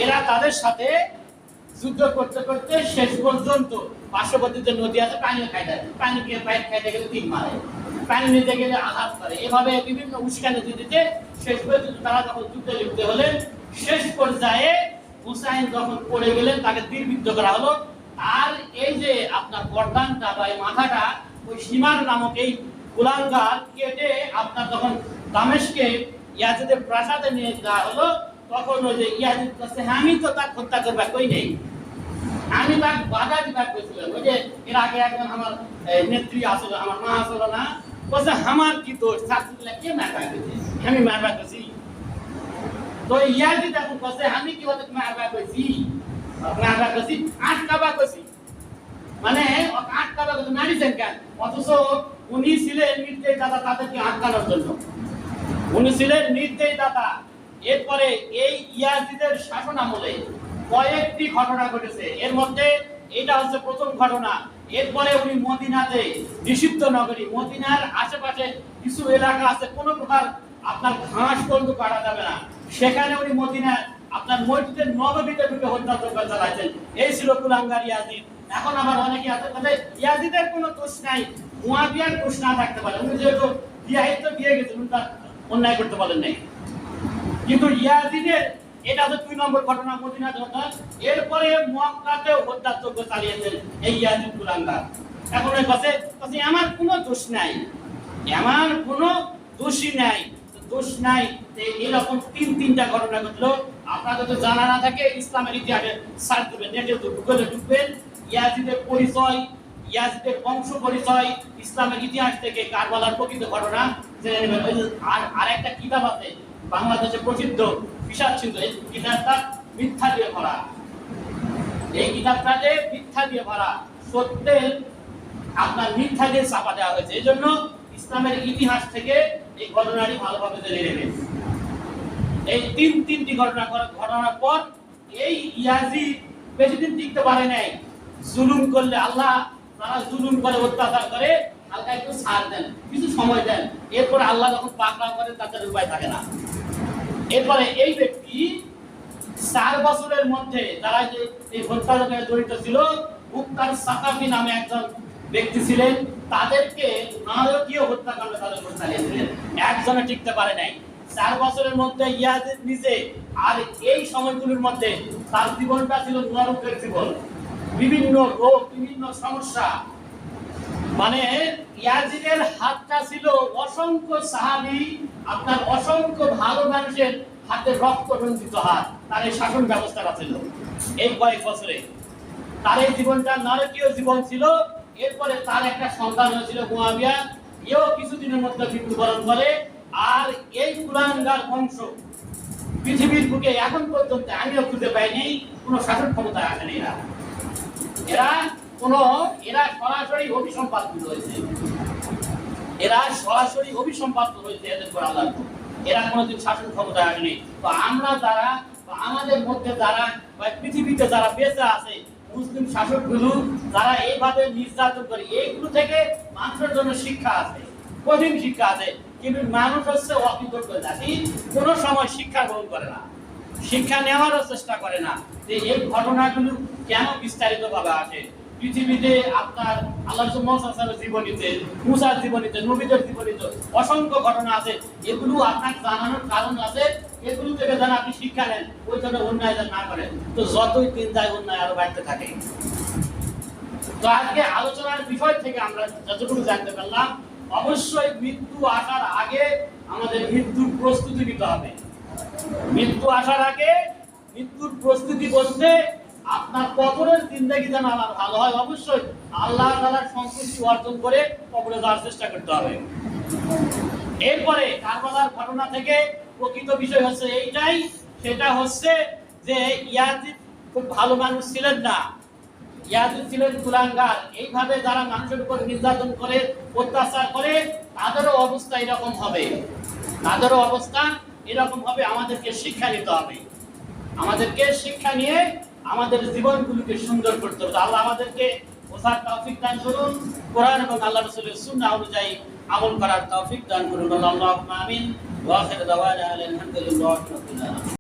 এরা তাদের সাথে যুদ্ধ করতে করতে শেষ পর্যন্ত পার্শ্ববর্তী যে নদী আছে পানি খাইতে পানি গিয়ে পাইপ খাইতে গেলে তিন মারে, পানি নিতে গেলে আঘাত করে, এভাবে বিভিন্ন উস্কানি দিতে শেষ পর্যন্ত তারা যখন যুদ্ধে লিপ্ত হলেন, শেষ পর্যায়ে হুসাইন যখন পড়ে গেলেন তাকে তীরবিদ্ধ করা হলো। আর এই যে আপনার গর্দানটা বা এই মাথাটা ওই সীমার নামক এই কুলাঙ্গার কেটে আপনার যখন দামেশকে ইয়াজিদের প্রাসাদে নিয়ে যাওয়া হলো, তখন ওই যে ইয়াজিদ কাছে আমি তো তাকে হত্যা করবা কই নেই, আমি তাকে বাধা দিবা করেছিলাম। ওই যে এর আগে একজন আমার নেত্রী আসলো, আমার মা আসলো না, বলছে আমার কি দোষ, ছাত্রীরা কে মারবা করেছে, আমি মারবা করেছি। তো ইয়াজিদ এখন বলছে আমি কি ওদের মারবা করেছি, মারবা করেছি আটকাবা করেছি, মানে আটকাবা করেছি মারিছেন কেন, অথচ উনি ছিলেন নির্দেশদাতা তাদেরকে আটকানোর জন্য, উনি ছিলেন নির্দেশদাতা। এরপরে এই ইয়াজিদের শাসন আমলে কয়েকটি ঘটনা ঘটেছে, এর মধ্যে এটা হচ্ছে প্রথম ঘটনা। এরপরে উনি মদিনাতে, নিষিদ্ধ নগরী মদিনার আশেপাশে কিছু এলাকা আছে কোনো প্রকার আপনার ঘাস পর্যন্ত কাটা যাবে না, সেখানে উনি মদিনার আপনার মসজিদের নববীতে ঢুকে হত্যাযজ্ঞ চালাইছেন। এই ছিল কুলাঙ্গার ইয়াজিদ। এখন আবার অনেকে আছে বলে ইয়াজিদের কোনো দোষ নাই, মুয়াবিয়ার দোষ না থাকতে পারে, উনি যেহেতু বিয়াহিত দিয়ে গেছেন উনি তার অন্যায় করতে পারেন নাই। কিন্তু ইয়াজিদের এটা হচ্ছে 2 নম্বর ঘটনা মদিনা ঘটনা। এরপরে মক্কাতে হত্যাযজ্ঞ চালিয়েছেন এই ইয়াজিদ কুলাঙ্গার। এখন ওই কাছে আমার কোনো দোষ নাই, আমার কোনো দোষই নাই, দোষ নাই। এরকম তিনটা ঘটনা ঘটলো। আপনাদের তো জানা না থাকে ইসলামের ইতিহাসে সার্চ করবেন, নেটে গুগলে ঢুকবেন, ইয়াজিদের পরিচয়, ইয়াজিদের বংশ পরিচয়, ইসলামের ইতিহাস থেকে কারবালার প্রকৃত ঘটনা জেনে নেবেন। আর একটা কিতাব আছে বাংলাদেশে প্রসিদ্ধ বিশাল ছিল, এই কিতাবটা মিথ্যা দিয়ে ভরা, এই কিতাবটাতে মিথ্যা দিয়ে ভরা, সত্যের আপনার মিথ্যা দিয়ে চাপা দেওয়া হয়েছে। এই জন্য ইসলামের ইতিহাস থেকে এই ঘটনাটি ভালোভাবে জেনে নেবেন। এই তিনটি ঘটনার পর এই ইয়াজিদ বেশিদিন টিকতে পারে নাই। জুলুম করলে আল্লাহ, তারা জুলুম করে অত্যাচার করে, হালকা একটু ছাড় দেন, কিছু সময় দেন, এরপরে আল্লাহ যখন পাকড়াও করে তাদের উপায় থাকে না। এরপরে এই ব্যক্তি 4 বছরের মধ্যে যারা যে এই হত্যাযজ্ঞে জড়িত ছিল, মুক্তার সাকাফি নামে একজন ব্যক্তি ছিলেন, তাদেরকে নারকীয় হত্যাকাণ্ড তাদের উপর চালিয়েছিলেন, একজনে টিকতে পারে নাই। 4 বছরের মধ্যে ইয়াজিদ নিজে, আর এই সময়গুলোর মধ্যে তার জীবনটা ছিল নরকের জীবন, বিভিন্ন রোগ, বিভিন্ন সমস্যা। মানে ইয়াজিদের হাতটা ছিল অসংখ্য সাহাবী, আপনার অসংখ্য ভালো মানুষের হাতে রক্ত রঞ্জিত হাত, তার এই শাসন ব্যবস্থাটা ছিল এই কয়েক বছরে। তার এই জীবনটা নারকীয় জীবন ছিল। এরপরে তার একটা সন্তান হয়েছিল মুয়াবিয়া, এও কিছুদিনের মধ্যে মৃত্যুবরণ করে। আর এই কুলাঙ্গার বংশ পৃথিবীর বুকে এখন পর্যন্ত আমিও খুঁজে পাইনি কোনো শাসন ক্ষমতায় আসেনি। এরা সরাসরি অভিসম্পাদিত হয়েছে, এরা সরাসরি অভিসম্পাদিত হয়েছে এদের পর আল্লাহ, এরা কোনোদিন শাসন ক্ষমতায় আসেনি। তো আমরা যারা, আমাদের মধ্যে যারা পৃথিবীতে যারা বেঁচে আছে মুসলিম শাসকগুলো যারা এইভাবে নির্যাতন করে, এইগুলো থেকে মানুষের জন্য শিক্ষা আছে, কঠিন শিক্ষা আছে। কিন্তু মানুষ হচ্ছে অকৃতজ্ঞ জাতি, কোনো সময় শিক্ষা গ্রহণ করে না, শিক্ষা নেওয়ারও চেষ্টা করে না। যে এই ঘটনাগুলো কেন বিস্তারিত ভাবে আসে পৃথিবীতে, আপনার আল্লাহ মুহাম্মদের জীবনীতে, মুসার জীবনীতে, নবীদের জীবনীতে অসংখ্য ঘটনা আছে। এগুলো আপনার জানানোর কারণ আছে, এগুলো থেকে যেন আপনি শিক্ষা নেন, ওই জন্য অন্যায় যেন না করেন। তো যতই দিন যায় অন্যায় আরো বাড়তে থাকে। তো আজকে আলোচনার বিষয় থেকে আমরা যতটুকু জানতে পারলাম, অবশ্যই মৃত্যু আসার আগে আমাদের মৃত্যুর প্রস্তুতি নিতে হবে। মৃত্যু আসার আগে মৃত্যুর প্রস্তুতি বলতে আপনার কবরের জিন্দেগি যেন আমার ভালো হয়, অবশ্যই আল্লাহ তাআলার সন্তুষ্টি অর্জন করে কবরে যাওয়ার চেষ্টা করতে হবে। এরপরে কারবালার ঘটনা থেকে প্রকৃত বিষয় হচ্ছে এইটাই, সেটা হচ্ছে যে ইয়াজিদ খুব ভালো মানুষ ছিলেন না, ইয়াজিদ ছিলেন কুলাঙ্গার। এইভাবে যারা মানুষের উপর নির্যাতন করে, অত্যাচার করে, তাদেরও অবস্থা এরকম হবে, তাদেরও অবস্থা এরকম হবে। আমাদেরকে শিক্ষা নিতে হবে, আমাদেরকে শিক্ষা নিয়ে আমাদের জীবনগুলোকে সুন্দর করতে হবে। আল্লাহ আমাদেরকে বোঝার তৌফিক দান করুন, কোরআন এবং আল্লাহ রাসূলের সুন্নাহ অনুযায়ী আমল করার তৌফিক দান করুন। আল্লাহুম্মা আমিন। ওয়া আখিরু দাওয়ানা আলহামদুলিল্লাহি রাব্বিল আলামিন।